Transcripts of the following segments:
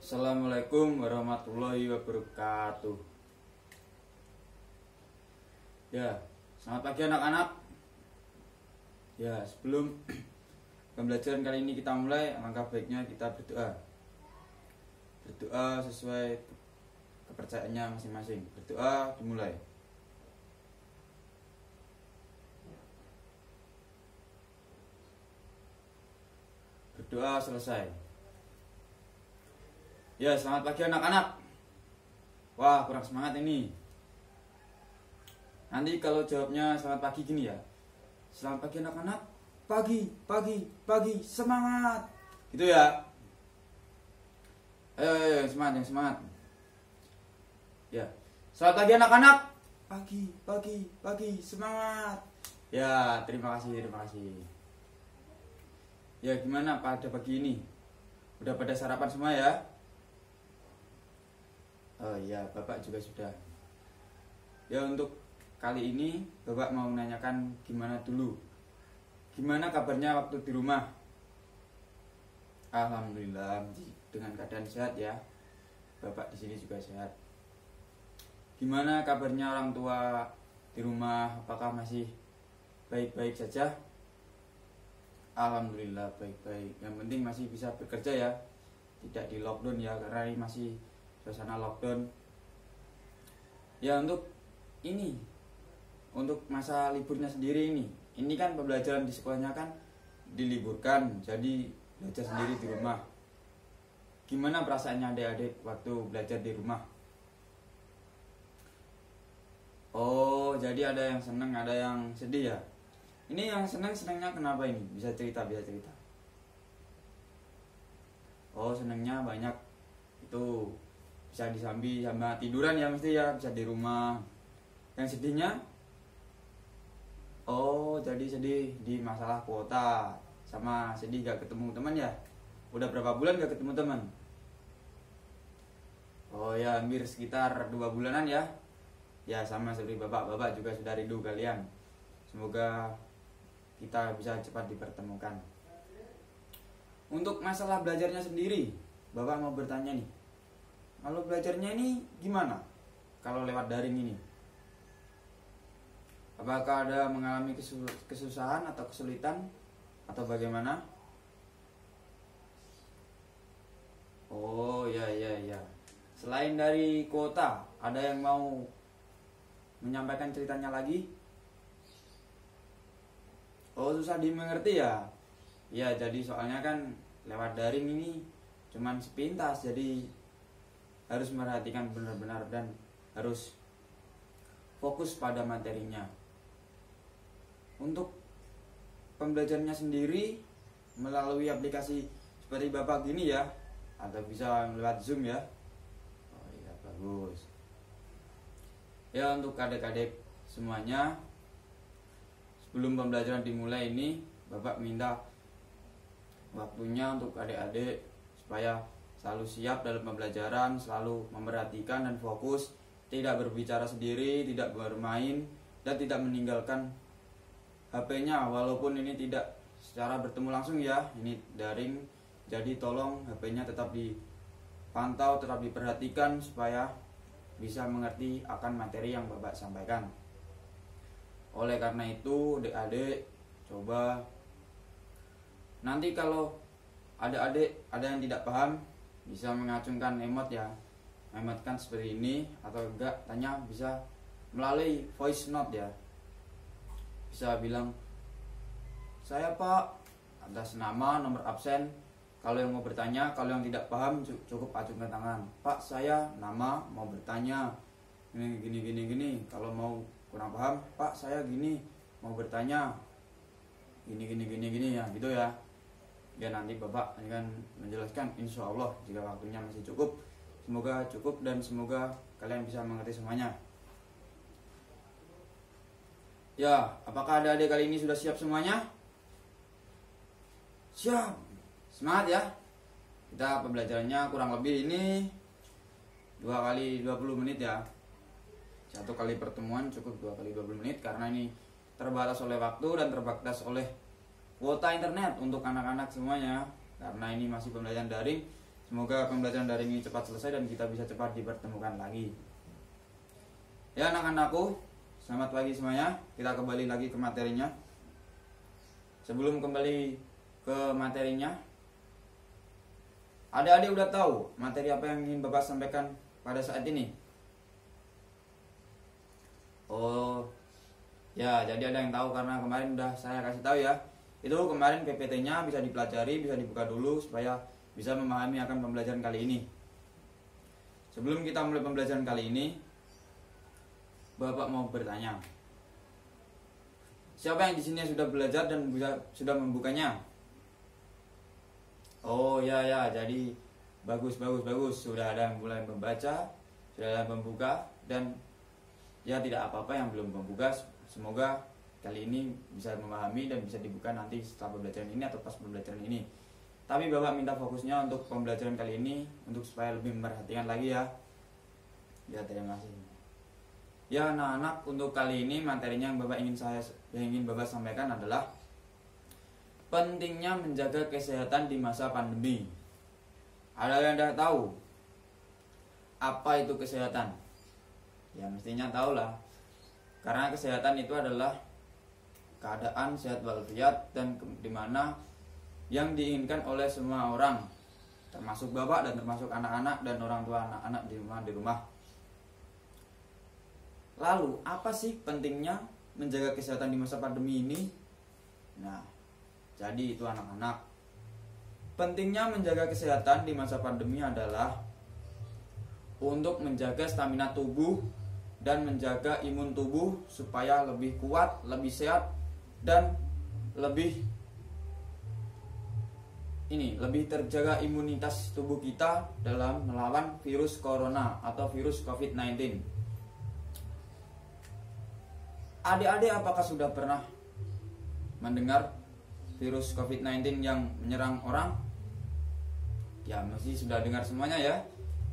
Assalamualaikum warahmatullahi wabarakatuh. Ya, selamat pagi anak-anak. Ya, sebelum pembelajaran kali ini kita mulai, alangkah baiknya kita berdoa. Berdoa sesuai kepercayaannya masing-masing. Berdoa dimulai. Berdoa selesai. Ya, selamat pagi anak-anak. Wah, kurang semangat ini. Nanti kalau jawabnya selamat pagi gini ya. Selamat pagi anak-anak. Pagi, semangat. Gitu ya. Ayo, yang semangat. Ya. Selamat pagi anak-anak. Pagi, semangat. Ya, terima kasih. Ya, gimana pada pagi ini? Udah pada sarapan semua ya? Oh iya, Bapak juga sudah. Ya, untuk kali ini Bapak mau menanyakan gimana dulu. Gimana kabarnya waktu di rumah? Alhamdulillah dengan keadaan sehat ya. Bapak di sini juga sehat. Gimana kabarnya orang tua di rumah? Apakah masih baik-baik saja? Alhamdulillah baik-baik. Yang penting masih bisa bekerja ya. Tidak di lockdown ya, karena ini masih suasana lockdown. Ya, untuk masa liburnya sendiri ini kan pembelajaran di sekolahnya kan diliburkan, jadi belajar sendiri di rumah. Gimana perasaannya adik-adik waktu belajar di rumah? Oh, jadi ada yang seneng, ada yang sedih ya. Ini yang senengnya kenapa ini? Bisa cerita. Oh, senengnya banyak itu. Bisa disambi sama tiduran ya, mesti ya, bisa di rumah. Yang sedihnya, oh jadi sedih di masalah kuota, sama sedih gak ketemu teman ya. Udah berapa bulan gak ketemu teman? Oh ya, hampir sekitar 2 bulanan ya. Ya, sama seperti bapak juga sudah rindu kalian. Semoga kita bisa cepat dipertemukan. Untuk masalah belajarnya sendiri, bapak mau bertanya nih, kalau belajarnya ini gimana? Kalau lewat daring ini, apakah ada mengalami kesusahan atau kesulitan atau bagaimana? Oh ya. Selain dari kuota, ada yang mau menyampaikan ceritanya lagi? Oh, susah dimengerti ya? Ya, jadi soalnya kan lewat daring ini cuman sepintas, jadi harus merhatikan benar-benar dan harus fokus pada materinya. Untuk pembelajarannya sendiri melalui aplikasi seperti Bapak gini ya, atau bisa lewat Zoom ya. Oh iya, bagus. Ya, untuk adik-adik semuanya, sebelum pembelajaran dimulai ini, Bapak minta waktunya untuk adik-adik supaya selalu siap dalam pembelajaran, selalu memperhatikan dan fokus, tidak berbicara sendiri, tidak bermain, dan tidak meninggalkan HP-nya, walaupun ini tidak secara bertemu langsung ya, ini daring. Jadi tolong HP-nya tetap dipantau, tetap diperhatikan supaya bisa mengerti akan materi yang Bapak sampaikan. Oleh karena itu, adik-adik coba nanti kalau ada yang tidak paham, bisa mengacungkan emot ya, emotkan seperti ini, atau enggak tanya bisa melalui voice note ya. Bisa bilang, saya Pak, atas nama, nomor absen. Kalau yang mau bertanya, kalau yang tidak paham cukup acungkan tangan. Pak, saya nama mau bertanya gini. Kalau mau kurang paham, Pak saya gini mau bertanya gini ya, gitu ya. Ya, nanti Bapak akan menjelaskan insya Allah jika waktunya masih cukup. Semoga cukup dan semoga kalian bisa mengerti semuanya. Ya, apakah adik-adik kali ini sudah siap semuanya? Siap. Semangat ya. Kita pembelajarannya kurang lebih ini 2 kali 20 menit ya. 1 kali pertemuan cukup 2 kali 20 menit, karena ini terbatas oleh waktu dan terbatas oleh kuota internet untuk anak-anak semuanya. Karena ini masih pembelajaran daring, Semoga pembelajaran daring ini cepat selesai dan kita bisa cepat dipertemukan lagi. Ya anak-anakku, selamat pagi semuanya. Kita kembali lagi ke materinya. Sebelum kembali ke materinya, adik-adik udah tahu materi apa yang ingin Bapak sampaikan pada saat ini? Oh ya, jadi ada yang tahu karena kemarin udah saya kasih tahu ya. Itu kemarin PPT-nya bisa dipelajari, bisa dibuka dulu supaya bisa memahami akan pembelajaran kali ini. Sebelum kita mulai pembelajaran kali ini, Bapak mau bertanya. Siapa yang di sini sudah belajar dan sudah membukanya? Oh ya, jadi bagus. Sudah ada yang mulai membaca, sudah ada yang membuka, dan ya tidak apa-apa yang belum membuka. Semoga kali ini bisa memahami dan bisa dibuka nanti setelah pembelajaran ini atau pas pembelajaran ini. Tapi Bapak minta fokusnya untuk pembelajaran kali ini untuk supaya lebih memperhatikan lagi ya. Ya terima kasih. Ya anak-anak, untuk kali ini materinya yang ingin Bapak sampaikan adalah pentingnya menjaga kesehatan di masa pandemi. Ada yang tidak tahu apa itu kesehatan? Ya mestinya tahu lah. Karena kesehatan itu adalah keadaan sehat walafiat dan dimana yang diinginkan oleh semua orang, termasuk Bapak dan termasuk anak-anak dan orang tua anak-anak di rumah. Lalu apa sih pentingnya menjaga kesehatan di masa pandemi ini? Nah, jadi itu anak-anak, pentingnya menjaga kesehatan di masa pandemi adalah untuk menjaga stamina tubuh dan menjaga imun tubuh supaya lebih kuat, lebih sehat, dan lebih terjaga imunitas tubuh kita dalam melawan virus corona atau virus COVID-19. Adik-adik apakah sudah pernah mendengar virus COVID-19 yang menyerang orang? Ya mesti sudah dengar semuanya ya.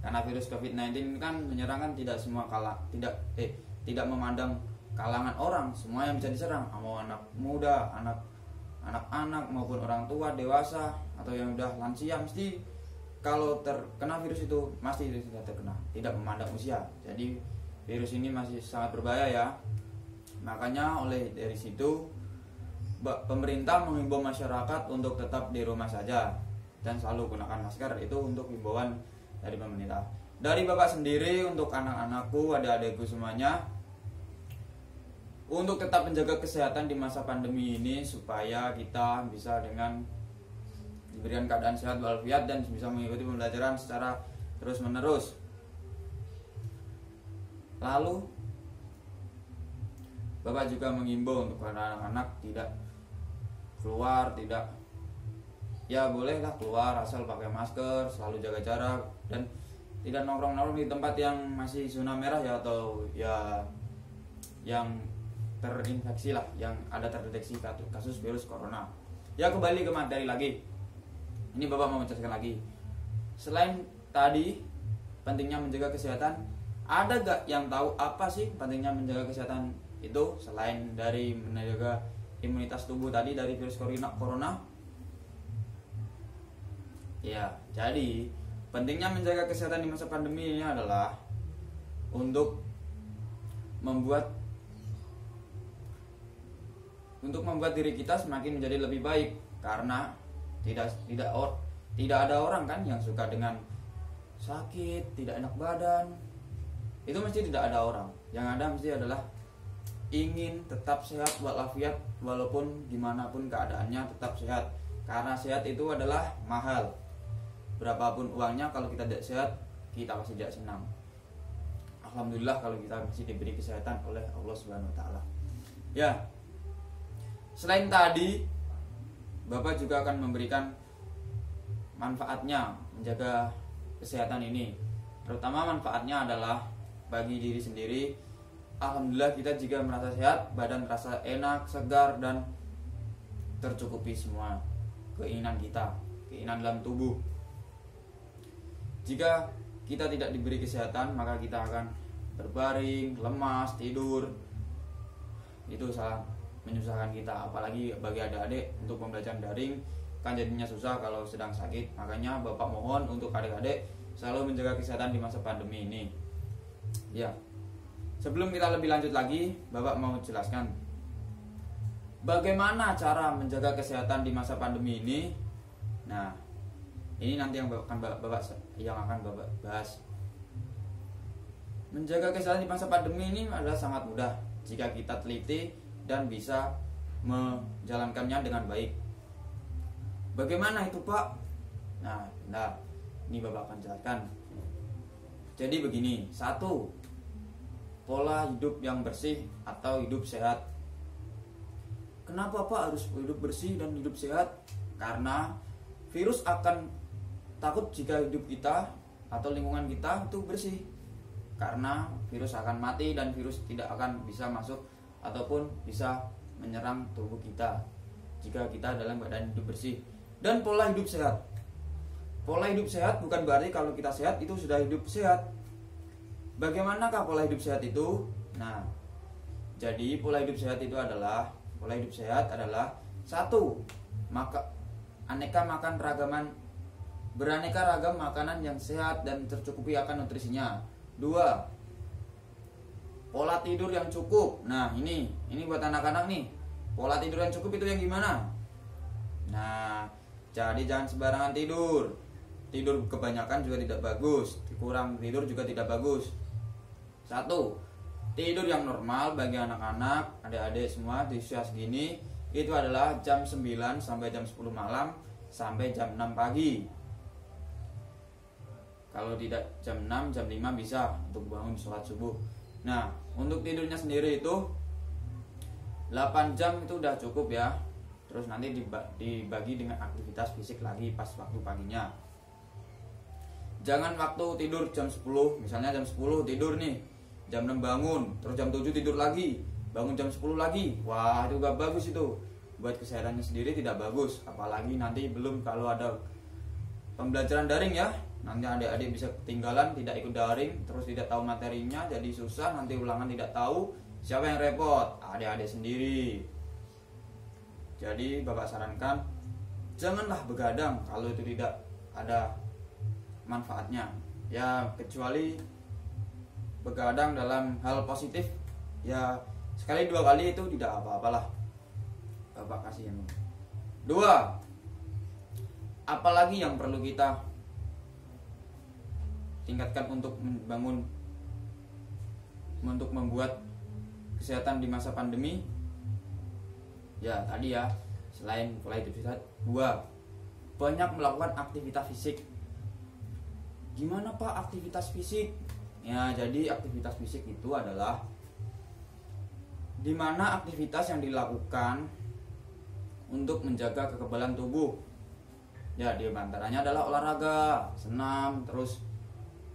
Karena virus COVID-19 kan menyerang kan tidak semua tidak memandang kalangan orang, semua yang bisa diserang, mau anak muda, anak-anak maupun orang tua, dewasa atau yang udah lansia, mesti kalau terkena virus itu pasti sudah terkena, tidak memandang usia. Jadi virus ini masih sangat berbahaya ya. Makanya oleh dari situ pemerintah mengimbau masyarakat untuk tetap di rumah saja dan selalu gunakan masker. Itu untuk himbauan dari pemerintah. Dari Bapak sendiri, untuk anak-anakku, adik-adikku semuanya, untuk tetap menjaga kesehatan di masa pandemi ini supaya kita bisa dengan diberikan keadaan sehat walafiat dan bisa mengikuti pembelajaran secara terus-menerus. Lalu Bapak juga mengimbau untuk anak-anak tidak keluar, ya bolehlah keluar asal pakai masker, selalu jaga jarak, dan tidak nongkrong-nongkrong di tempat yang masih zona merah ya, atau ya yang terinfeksi lah, yang ada terdeteksi kasus virus corona. Ya kembali ke materi lagi. Ini Bapak mau menjelaskan lagi. Selain tadi pentingnya menjaga kesehatan, ada gak yang tahu apa sih pentingnya menjaga kesehatan itu selain dari menjaga imunitas tubuh tadi dari virus corona? Ya, jadi pentingnya menjaga kesehatan di masa pandemi ini adalah untuk membuat diri kita semakin menjadi lebih baik, karena tidak ada orang kan yang suka dengan sakit, tidak enak badan. Itu mesti tidak ada orang. Yang ada mesti adalah ingin tetap sehat walafiat walaupun gimana pun keadaannya tetap sehat. Karena sehat itu adalah mahal. Berapapun uangnya, kalau kita tidak sehat, kita pasti tidak senang. Alhamdulillah kalau kita masih diberi kesehatan oleh Allah Subhanahu wa taala. Ya. Selain tadi, Bapak juga akan memberikan manfaatnya menjaga kesehatan ini. Terutama manfaatnya adalah bagi diri sendiri. Alhamdulillah kita jika merasa sehat, badan terasa enak, segar, dan tercukupi semua keinginan kita, keinginan dalam tubuh. Jika kita tidak diberi kesehatan, maka kita akan berbaring, lemas, tidur. Itu sangat menyusahkan kita. Apalagi bagi adik-adik untuk pembelajaran daring, kan jadinya susah kalau sedang sakit. Makanya Bapak mohon untuk adik-adik selalu menjaga kesehatan di masa pandemi ini. Ya, sebelum kita lebih lanjut lagi, Bapak mau jelaskan bagaimana cara menjaga kesehatan di masa pandemi ini. Nah, ini nanti yang akan Bapak bahas. Menjaga kesehatan di masa pandemi ini adalah sangat mudah jika kita teliti dan bisa menjalankannya dengan baik. Bagaimana itu, Pak? Nah, bentar. Ini Bapak akan jelaskan. Jadi begini, 1. Pola hidup yang bersih atau hidup sehat. Kenapa Pak harus hidup bersih dan hidup sehat? Karena virus akan takut jika hidup kita atau lingkungan kita itu bersih. Karena virus akan mati dan virus tidak akan bisa masuk ataupun bisa menyerang tubuh kita jika kita dalam keadaan hidup bersih. Dan pola hidup sehat. Pola hidup sehat bukan berarti kalau kita sehat itu sudah hidup sehat. Bagaimanakah pola hidup sehat itu? Nah, jadi pola hidup sehat itu adalah 1. Beraneka ragam makanan yang sehat dan tercukupi akan nutrisinya. 2. Pola tidur yang cukup. Nah, ini buat anak-anak nih. Pola tidur yang cukup itu yang gimana? Nah, jadi jangan sembarangan tidur. Tidur kebanyakan juga tidak bagus. Kurang tidur juga tidak bagus. 1. Tidur yang normal bagi anak-anak, adik-adik semua di usia segini itu adalah jam 9 sampai jam 10 malam sampai jam 6 pagi. Kalau tidak jam 6, jam 5 bisa untuk bangun sholat subuh. Nah, untuk tidurnya sendiri itu 8 jam itu udah cukup ya. Terus nanti dibagi dengan aktivitas fisik lagi pas waktu paginya. Jangan waktu tidur jam 10, misalnya jam 10 tidur nih, jam 6 bangun, terus jam 7 tidur lagi, bangun jam 10 lagi. Wah, itu gak bagus itu. Buat kesehatannya sendiri tidak bagus. Apalagi nanti belum kalau ada pembelajaran daring ya. Nanti adik-adik bisa ketinggalan, tidak ikut daring, terus tidak tahu materinya, jadi susah, nanti ulangan tidak tahu. Siapa yang repot? Adik-adik sendiri. Jadi Bapak sarankan janganlah begadang kalau itu tidak ada manfaatnya. Ya, kecuali begadang dalam hal positif, ya sekali 2 kali itu tidak apa-apalah. Bapak kasih yang 2. Apalagi yang perlu kita tingkatkan untuk membuat kesehatan di masa pandemi? Ya tadi ya, selain pola hidup sehat, 2. Banyak melakukan aktivitas fisik. Gimana Pak aktivitas fisik? Ya, jadi aktivitas fisik itu adalah dimana aktivitas yang dilakukan untuk menjaga kekebalan tubuh. Ya, di antaranya adalah olahraga, senam, terus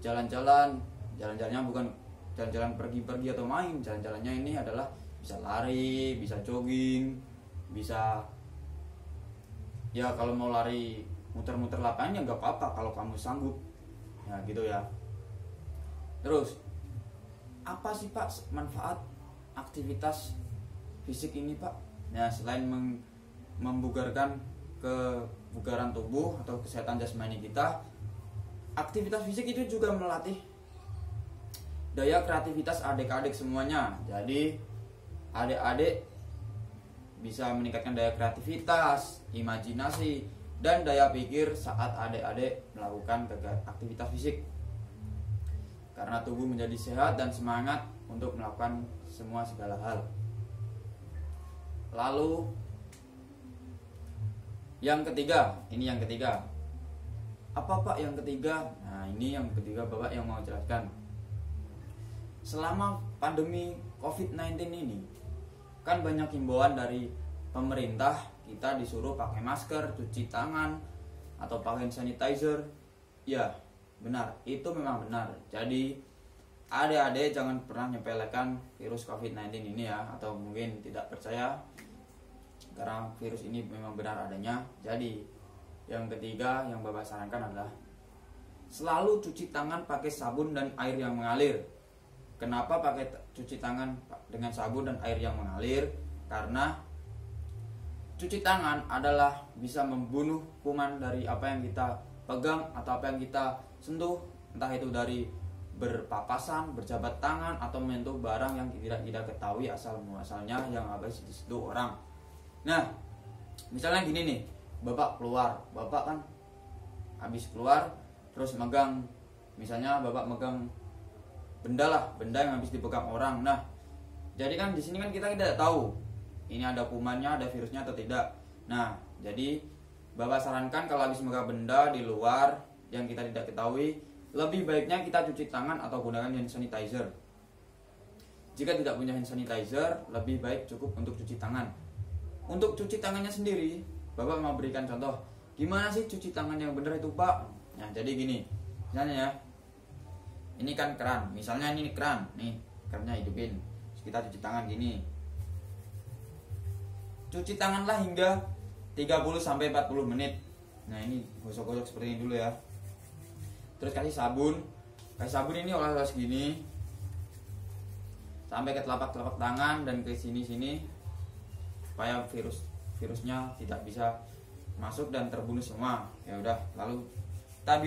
jalan-jalannya bukan jalan-jalan pergi-pergi atau main. Jalan-jalannya ini adalah bisa lari, bisa jogging, bisa ya kalau mau lari muter-muter lapangan ya nggak apa-apa kalau kamu sanggup. Ya gitu ya. Terus apa sih Pak manfaat aktivitas fisik ini Pak? Ya selain membugarkan kebugaran tubuh atau kesehatan jasmani kita, aktivitas fisik itu juga melatih daya kreativitas adik-adik semuanya. Jadi adik-adik bisa meningkatkan daya kreativitas, imajinasi, dan daya pikir saat adik-adik melakukan aktivitas fisik. Karena tubuh menjadi sehat dan semangat untuk melakukan semua segala hal. Lalu yang ketiga, apa Pak yang ketiga? Nah, ini yang ketiga Bapak yang mau jelaskan. Selama pandemi COVID-19 ini, kan banyak himbauan dari pemerintah, kita disuruh pakai masker, cuci tangan, atau pakai sanitizer. Ya, benar, itu memang benar. Jadi, adik-adik jangan pernah nyepelekan virus COVID-19 ini ya, atau mungkin tidak percaya karena virus ini memang benar adanya. Jadi, yang ketiga yang Bapak sarankan adalah selalu cuci tangan pakai sabun dan air yang mengalir. Kenapa pakai cuci tangan dengan sabun dan air yang mengalir? Karena cuci tangan adalah bisa membunuh kuman dari apa yang kita pegang atau apa yang kita sentuh, entah itu dari berpapasan, berjabat tangan, atau menyentuh barang yang tidak kita ketahui asal muasalnya yang habis disentuh orang. Nah, misalnya gini nih, bapak keluar, bapak kan habis keluar terus megang, misalnya bapak megang benda lah, benda yang habis dipegang orang. Nah, jadi kan di sini kan kita tidak tahu ini ada kumannya, ada virusnya atau tidak. Nah, jadi bapak sarankan kalau habis megang benda di luar yang kita tidak ketahui, lebih baiknya kita cuci tangan atau gunakan hand sanitizer. Jika tidak punya hand sanitizer, lebih baik cukup untuk cuci tangan. Untuk cuci tangannya sendiri, bapak mau berikan contoh. Gimana sih cuci tangan yang benar itu, Pak? Nah, jadi gini, misalnya ya, ini kan keran, misalnya ini keran, nih kerannya hidupin, terus kita cuci tangan gini. Cuci tanganlah hingga 30-40 menit. Nah, ini gosok-gosok seperti ini dulu ya. Terus kasih sabun ini oles-oles gini sampai ke telapak tangan dan ke sini supaya virusnya tidak bisa masuk dan terbunuh semua. Ya udah, lalu kita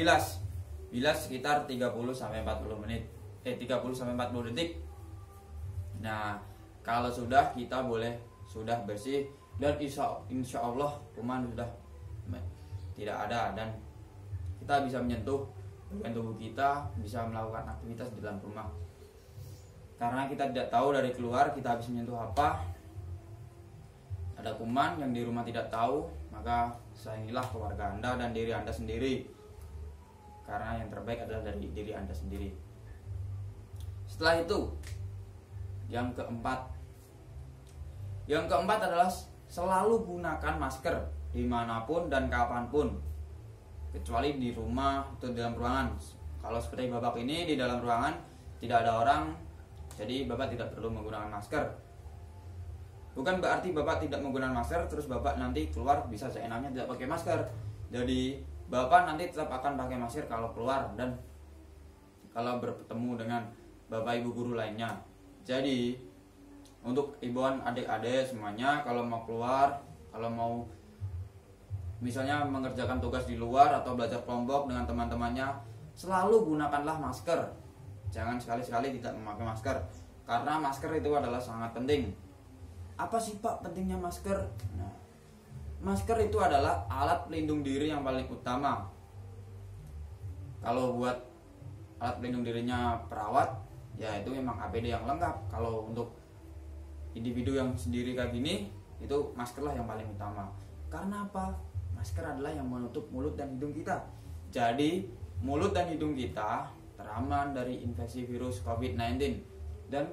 bilas sekitar 30-40 menit. 30-40 detik. Nah, kalau sudah, kita sudah bersih dan insya Allah kuman sudah tidak ada dan kita bisa menyentuh bagian tubuh kita, bisa melakukan aktivitas di dalam rumah. Karena kita tidak tahu dari keluar kita habis menyentuh apa, ada kuman yang di rumah tidak tahu, maka sayangilah keluarga Anda dan diri Anda sendiri. Karena yang terbaik adalah dari diri Anda sendiri. Setelah itu, yang keempat adalah selalu gunakan masker dimanapun dan kapanpun, kecuali di rumah atau di dalam ruangan. Kalau seperti bapak ini di dalam ruangan tidak ada orang, jadi bapak tidak perlu menggunakan masker. Bukan berarti bapak tidak menggunakan masker terus bapak nanti keluar bisa seenaknya tidak pakai masker. Jadi bapak nanti tetap akan pakai masker kalau keluar dan kalau bertemu dengan bapak ibu guru lainnya. Jadi untuk ibuan adik-adik semuanya, kalau mau keluar, kalau mau misalnya mengerjakan tugas di luar atau belajar kelompok dengan teman-temannya, selalu gunakanlah masker. Jangan sekali-sekali tidak memakai masker, karena masker itu adalah sangat penting. Apa sih Pak pentingnya masker? Nah, masker itu adalah alat pelindung diri yang paling utama. Kalau buat alat pelindung dirinya perawat, ya itu memang APD yang lengkap. Kalau untuk individu yang sendiri kayak gini, itu maskerlah yang paling utama. Karena apa? Masker adalah yang menutup mulut dan hidung kita. Jadi mulut dan hidung kita teraman dari infeksi virus COVID-19 dan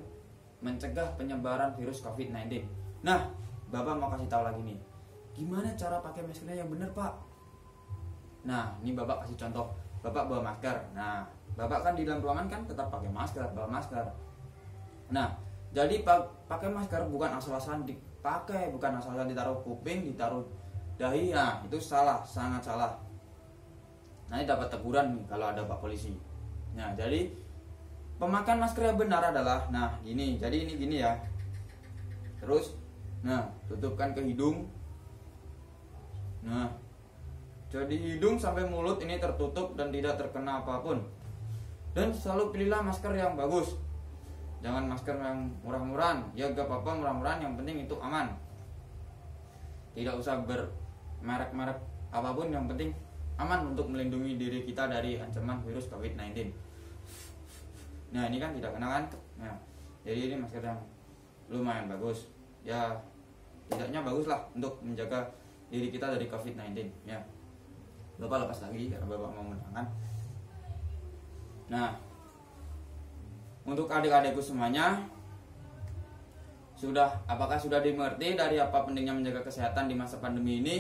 mencegah penyebaran virus COVID-19. Nah, Bapak mau kasih tahu lagi nih, gimana cara pakai maskernya yang benar, Pak? Nah, ini Bapak kasih contoh. Bapak bawa masker. Nah, Bapak kan di dalam ruangan kan tetap pakai masker, bawa masker. Nah, jadi pakai masker bukan asal-asalan dipakai, bukan asal-asalan ditaruh kuping, ditaruh dahi. Nah, itu salah, sangat salah. Nanti dapat teguran nih kalau ada Pak polisi. Nah, jadi pemakaian masker yang benar adalah, nah gini, jadi ini gini ya. Terus, nah tutupkan ke hidung. Nah, jadi hidung sampai mulut ini tertutup dan tidak terkena apapun. Dan selalu pilihlah masker yang bagus. Jangan masker yang murah-murahan. Ya gak apa-apa murah-murahan, yang penting itu aman. Tidak usah bermerek-merek apapun, yang penting aman untuk melindungi diri kita dari ancaman virus COVID-19. Nah, ini kan tidak kena kan? Nah, jadi ini masker yang lumayan bagus. Ya, tidaknya bagus lah untuk menjaga diri kita dari COVID-19. Ya, Bapak lepas lagi karena Bapak mau menangan. Nah, untuk adik-adikku semuanya, apakah sudah dimengerti dari apa pentingnya menjaga kesehatan di masa pandemi ini?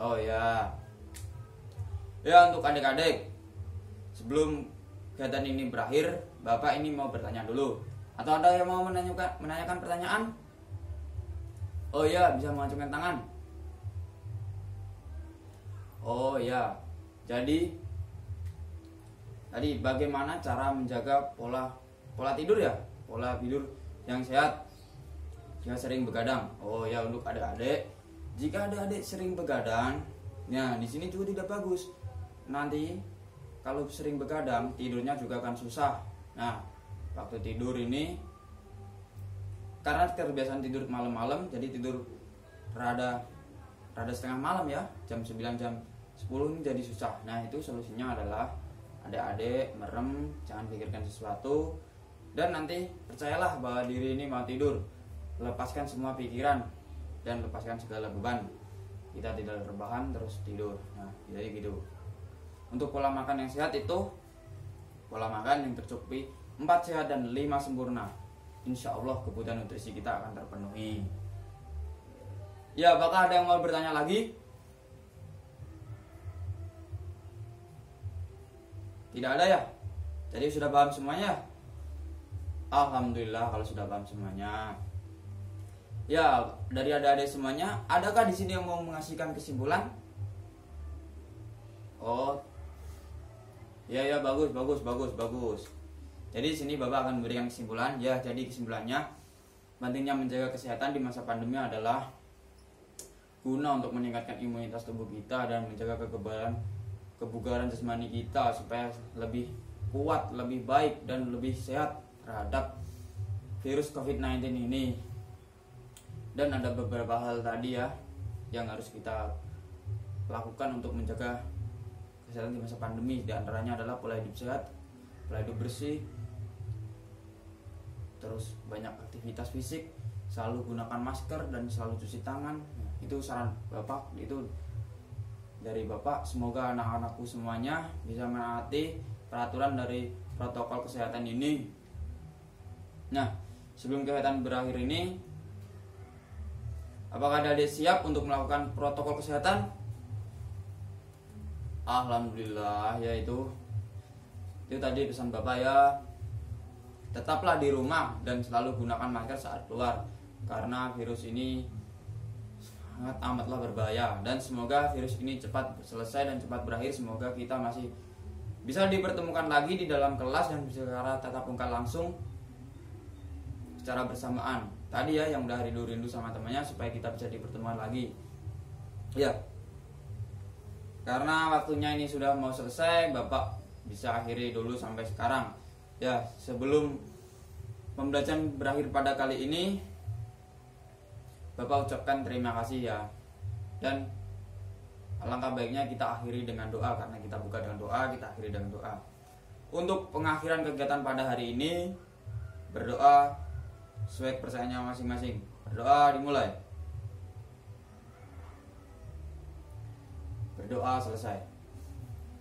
Oh ya. Ya, untuk adik-adik, sebelum kegiatan ini berakhir, Bapak ini mau bertanya dulu. Atau ada yang mau menanyakan pertanyaan? Oh ya, bisa mengajukan tangan. Oh ya. Jadi tadi bagaimana cara menjaga pola tidur ya? Pola tidur yang sehat dia sering begadang. Oh ya, untuk adik-adik, jika adik-adik sering begadang, nah di sini juga tidak bagus. Nanti kalau sering begadang, tidurnya juga akan susah. Nah, waktu tidur ini karena kebiasaan tidur malam-malam, jadi tidur rada setengah malam ya, jam 9 jam 10 ini jadi susah. Nah, itu solusinya adalah adik-adik merem, jangan pikirkan sesuatu, dan nanti percayalah bahwa diri ini mau tidur. Lepaskan semua pikiran dan lepaskan segala beban. Kita tidak rebahan terus tidur. Nah, jadi gitu. Untuk pola makan yang sehat itu pola makan yang tercukupi 4 sehat dan 5 sempurna. Insya Allah kebutuhan nutrisi kita akan terpenuhi. Ya, apakah ada yang mau bertanya lagi? Tidak ada ya? Jadi sudah paham semuanya? Alhamdulillah kalau sudah paham semuanya. Ya, dari adik-adik semuanya, adakah di sini yang mau mengasihkan kesimpulan? Oh, ya bagus. Jadi di sini Bapak akan memberikan kesimpulan. Ya, jadi kesimpulannya, pentingnya menjaga kesehatan di masa pandemi adalah guna untuk meningkatkan imunitas tubuh kita dan menjaga kebugaran jasmani kita supaya lebih kuat, lebih baik dan lebih sehat terhadap virus COVID-19 ini. Dan ada beberapa hal tadi ya yang harus kita lakukan untuk menjaga kesehatan di masa pandemi. Di antaranya adalah pola hidup sehat, pola hidup bersih, terus banyak aktivitas fisik, selalu gunakan masker dan selalu cuci tangan. Itu saran Bapak, itu dari Bapak. Semoga anak-anakku semuanya bisa menaati peraturan dari protokol kesehatan ini. Nah, sebelum kegiatan berakhir ini, apakah adik siap untuk melakukan protokol kesehatan? Alhamdulillah, ya itu tadi pesan Bapak ya. Tetaplah di rumah dan selalu gunakan masker saat keluar, karena virus ini sangat amatlah berbahaya. Dan semoga virus ini cepat selesai dan cepat berakhir. Semoga kita masih bisa dipertemukan lagi di dalam kelas dan secara tatap muka langsung secara bersamaan. Tadi ya yang udah rindu sama temannya, supaya kita bisa dipertemukan lagi. Ya, karena waktunya ini sudah mau selesai, Bapak bisa akhiri dulu sampai sekarang. Ya, sebelum pembelajaran berakhir pada kali ini, Bapak ucapkan terima kasih ya. Dan alangkah baiknya kita akhiri dengan doa, karena kita buka dengan doa, kita akhiri dengan doa. Untuk pengakhiran kegiatan pada hari ini, berdoa sesuai kepercayaannya masing-masing. Berdoa dimulai. Berdoa selesai.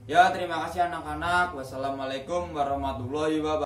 Ya, terima kasih anak-anak. Wassalamualaikum warahmatullahi wabarakatuh.